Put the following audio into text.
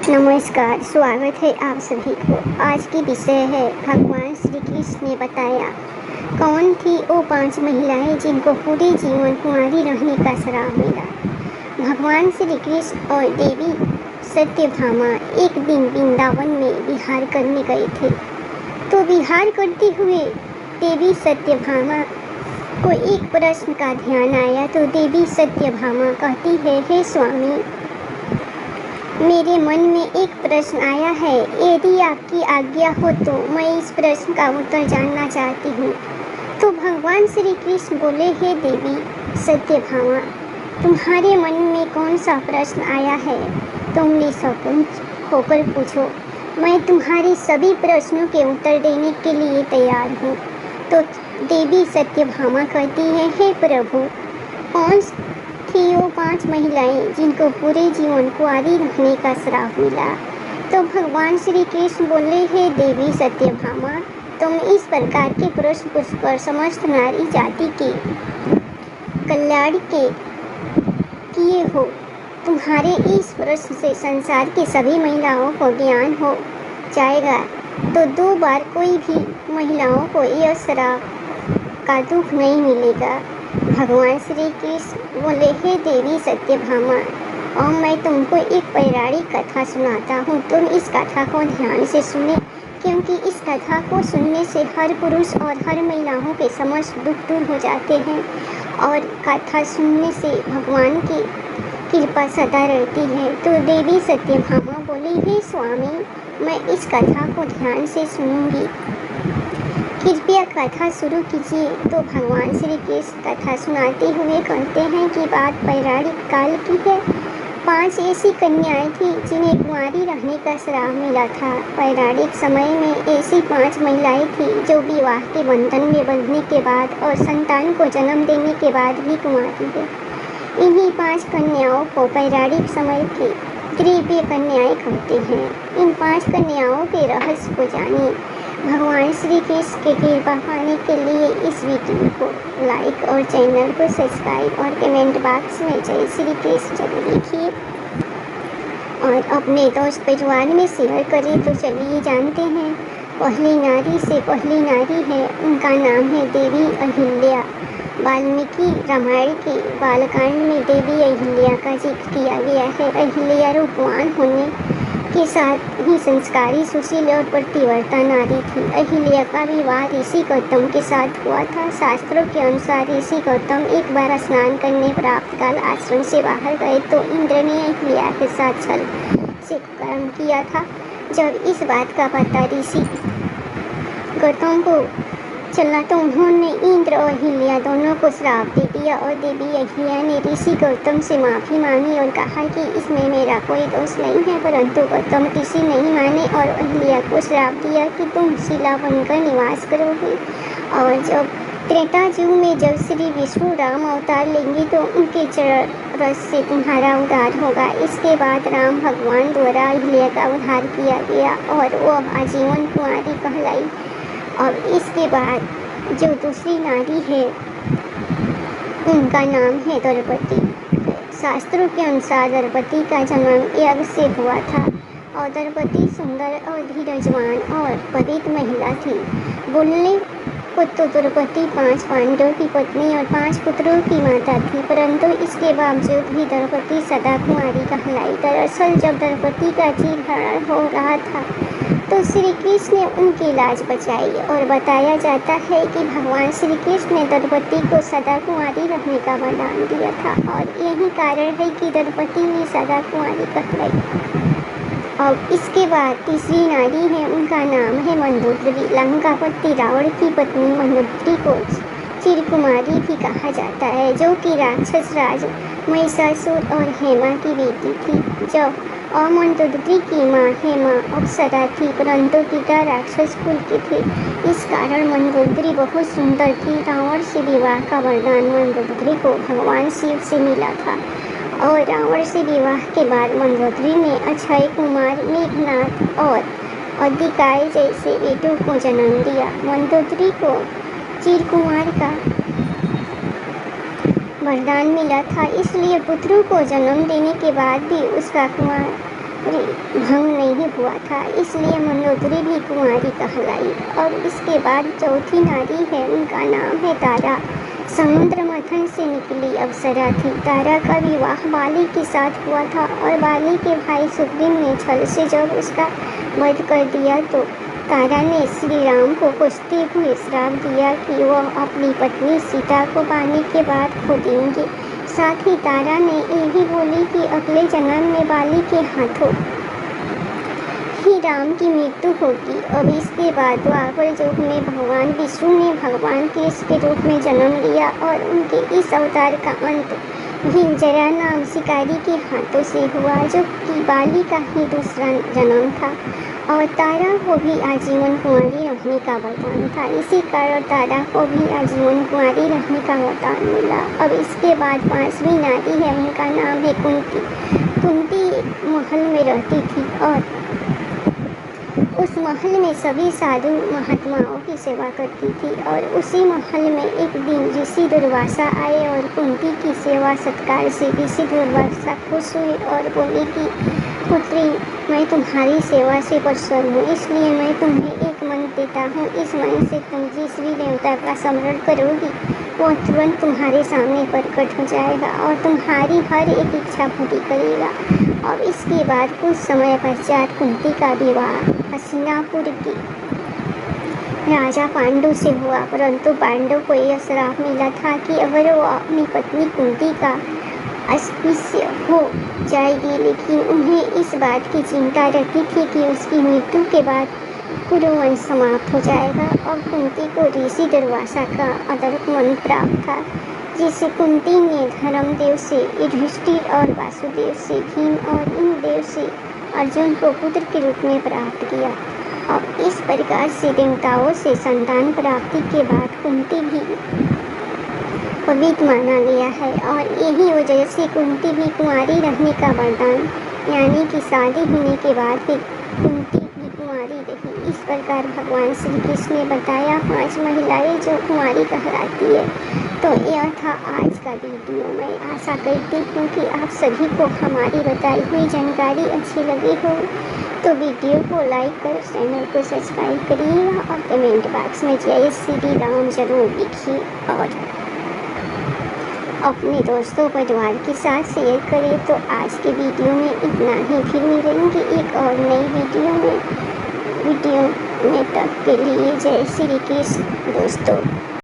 नमस्कार, स्वागत है आप सभी को। आज की विषय है भगवान श्री कृष्ण ने बताया कौन थी वो 5 महिलाएं जिनको पूरे जीवन कुंवारी रहने का श्राप मिला। भगवान श्री कृष्ण और देवी सत्यभामा एक दिन वृंदावन में विहार करने गए थे। तो विहार करते हुए देवी सत्यभामा को एक प्रश्न का ध्यान आया। तो देवी सत्यभामा कहती है, हे स्वामी, मेरे मन में एक प्रश्न आया है। यदि आपकी आज्ञा हो तो मैं इस प्रश्न का उत्तर जानना चाहती हूँ। तो भगवान श्री कृष्ण बोले, हे देवी सत्यभामा, तुम्हारे मन में कौन सा प्रश्न आया है तुम निसंकोच होकर पूछो। मैं तुम्हारे सभी प्रश्नों के उत्तर देने के लिए तैयार हूँ। तो देवी सत्यभामा कहती है, हे प्रभु, कौन थी वो 5 महिलाएं जिनको पूरे जीवन कुंवारी रहने का श्राप मिला। तो भगवान श्री कृष्ण बोले, हे देवी सत्यभामा, तुम इस प्रकार के प्रश्न पूछकर समस्त नारी जाति के कल्याण के किए हो। तुम्हारे इस प्रश्न से संसार की सभी महिलाओं को ज्ञान हो जाएगा। तो 2 बार कोई भी महिलाओं को यह श्राप का दुख नहीं मिलेगा। भगवान श्री कृष्ण बोले, हे देवी सत्यभामा, और मैं तुमको एक पौराणिक कथा सुनाता हूँ। तुम इस कथा को ध्यान से सुने, क्योंकि इस कथा को सुनने से हर पुरुष और हर महिलाओं के समस्त दुख दूर हो जाते हैं। और कथा सुनने से भगवान की कृपा सदा रहती है। तो देवी सत्यभामा बोली, हे स्वामी, मैं इस कथा को ध्यान से सुनूंगी, कृपया कथा शुरू कीजिए। तो भगवान श्री कृष्ण कथा सुनाते हुए कहते हैं कि बात पौराणिक काल की है। 5 ऐसी कन्याएं थीं जिन्हें कुंवारी रहने का श्राप मिला था। पौराणिक समय में ऐसी 5 महिलाएं थीं जो विवाह के बंधन में बंधने के बाद और संतान को जन्म देने के बाद भी कुंवारी है। इन्हीं 5 कन्याओं को पौराणिक समय की दिव्य कन्याएं कहते हैं। इन 5 कन्याओं के रहस्य को जानिए। भगवान श्री कृष्ण के कृपा पाने के लिए इस वीडियो को लाइक और चैनल को सब्सक्राइब और कमेंट बॉक्स में जय श्री कृष्ण जरूर लिखिए और अपने दोस्त परिवार में शेयर करें। तो चलिए जानते हैं। पहली नारी से पहली नारी है, उनका नाम है देवी अहिल्या। वाल्मीकि रामायण के बालकांड में देवी अहिल्या का जिक्र किया गया है। अहिल्या रूपवान होने के साथ ही संस्कारी, सुशील और पतिव्रता नारी थी। अहिल्या का विवाह ऋषि गौतम के साथ हुआ था। शास्त्रों के अनुसार ऋषि गौतम एक बार स्नान करने प्रातःकाल आश्रम से बाहर गए तो इंद्र ने अहिल्या के साथ छल से कर्म किया था। जब इस बात का पता ऋषि गौतम को चला तो उन्होंने इंद्र और अहिल्या दोनों को श्राप दे दिया। और देवी अहिल्या ने ऋषि गौतम से माफ़ी मांगी और कहा कि इसमें मेरा कोई दोष नहीं है। परंतु गौतम ऋषि नहीं माने और अहिल्या को श्राप दिया कि तुम शिला बनकर निवास करोगी। और जब त्रेता युग में जब श्री विष्णु राम अवतार लेंगे तो उनके चरण रस से तुम्हारा उद्धार होगा। इसके बाद राम भगवान द्वारा अहिल्या का उद्धार किया गया और वह आजीवन कुंवारी कहलाई। और इसके बाद जो दूसरी नारी है उनका नाम है द्रौपदी। शास्त्रों के अनुसार द्रौपदी का जन्म यज्ञ से हुआ था और द्रौपदी सुंदर और धीरजवान और पवित्र महिला थी। बोलने को तो द्रौपदी 5 पांडवों की पत्नी और 5 पुत्रों की माता थी, परंतु इसके बावजूद भी द्रौपदी सदा कुंवारी कहलाई। दरअसल जब द्रौपदी का चीरहरण हो रहा था तो श्री कृष्ण ने उनकी लाज बचाई। और बताया जाता है कि भगवान श्री कृष्ण ने द्रौपदी को सदा कुंवारी रहने का वरदान दिया था और यही कारण है कि द्रौपदी ने सदा कुंवारी कहलाई। और इसके बाद तीसरी नारी है, उनका नाम है मंदोदरी। लंकापति रावण की पत्नी मंदोदरी को चिरकुमारी भी कहा जाता है, जो कि राक्षस राज महिषासुर और हेमा की बेटी थी। जब मंदोदरी की माँ हेमा अप्सरा थी, परंतु पिता राक्षस कुल के थे। इस कारण मंदोदरी बहुत सुंदर थी। रावण से विवाह का वरदान मंदोदरी को भगवान शिव से मिला था और रावण से विवाह के बाद मंदोदरी ने अक्षय कुमार, मेघनाथ और अधिकाय जैसे बेटों को जन्म दिया। मंदोदरी को चिरकुमार का वरदान मिला था, इसलिए पुत्रों को जन्म देने के बाद भी उसका कुमार भंग नहीं हुआ था, इसलिए मंडोदरी भी कुंवारी कहलाई। और इसके बाद चौथी नारी है, उनका नाम है तारा। समुद्र मंथन से निकली अप्सरा थी। तारा का विवाह बाली के साथ हुआ था और बाली के भाई सुग्रीव ने छल से जब उसका वध कर दिया तो तारा ने श्री राम को कोसते हुए श्राप दिया कि वह अपनी पत्नी सीता को पाने के बाद खो देंगे। साथ ही तारा ने ये भी बोली कि अगले जन्म में बाली के हाथों ही राम की मृत्यु होगी। अब इसके बाद द्वापर युग में भगवान विष्णु ने भगवान कृष्ण के रूप में जन्म लिया और उनके इस अवतार का अंत भी जरा नाम शिकारी के हाथों से हुआ, जो कि बाली का ही दूसरा जन्म था। और तारा को भी आजीवन कुंवारी रहने का वरदान था। इसी कारण तारा को भी आजीवन कुंवारी रहने का वरदान मिला। अब इसके बाद पांचवी नारी है, उनका नाम है कुंती। कुंती महल में रहती थी और उस महल में सभी साधु महात्माओं की सेवा करती थी। और उसी महल में एक दिन ऋषि दुर्वासा आए और कुंती की सेवा सत्कार से ऋषि दुर्वासा खुश हुए और बोले कि पुत्री, मैं तुम्हारी सेवा से प्रसन्न हूँ, इसलिए मैं तुम्हें एक मन देता हूँ। इस मन से तुम जिस भी देवता का स्मरण करोगी वह तुरंत तुम्हारे सामने प्रकट हो जाएगा और तुम्हारी हर एक इच्छा पूरी करेगा। और इसके बाद कुछ समय पश्चात कुंती का विवाह हस्तिनापुर की राजा पांडु से हुआ, परंतु पांडु को यह श्राप मिला था कि अगर वो अपनी पत्नी कुंती का अस्पृश्य हो जाएगी, लेकिन उन्हें इस बात की चिंता रहती थी कि उसकी मृत्यु के बाद कुरुवंश समाप्त हो जाएगा। और कुंती को ऋषि दुर्वासा का अदरक मन प्राप्त था, जिसे कुंती ने धर्मदेव से युधिष्ठिर और वासुदेव से भीम और इंद्रदेव से अर्जुन को पुत्र के रूप में प्राप्त किया। और इस प्रकार से देवताओं से संतान प्राप्ति के बाद कुंती भी पवित्र माना गया है। और यही वजह से कुंती भी कुंवारी रहने का वरदान, यानी कि शादी होने के बाद भी कुंती भी कुंवारी रही। इस प्रकार भगवान श्री कृष्ण ने बताया 5 महिलाएं जो कुंवारी कहलाती है। तो यह था आज का वीडियो। मैं आशा करती हूँ कि आप सभी को हमारी बताई हुई जानकारी अच्छी लगी हो, तो वीडियो को लाइक कर चैनल को सब्सक्राइब करिएगा और कमेंट बॉक्स में जय श्री राम जरूर लिखिए और अपने दोस्तों परिवार के साथ शेयर करें। तो आज के वीडियो में इतना ही, फिर मिलेंगे एक और नई वीडियो में तक के लिए जय श्री कृष्ण दोस्तों।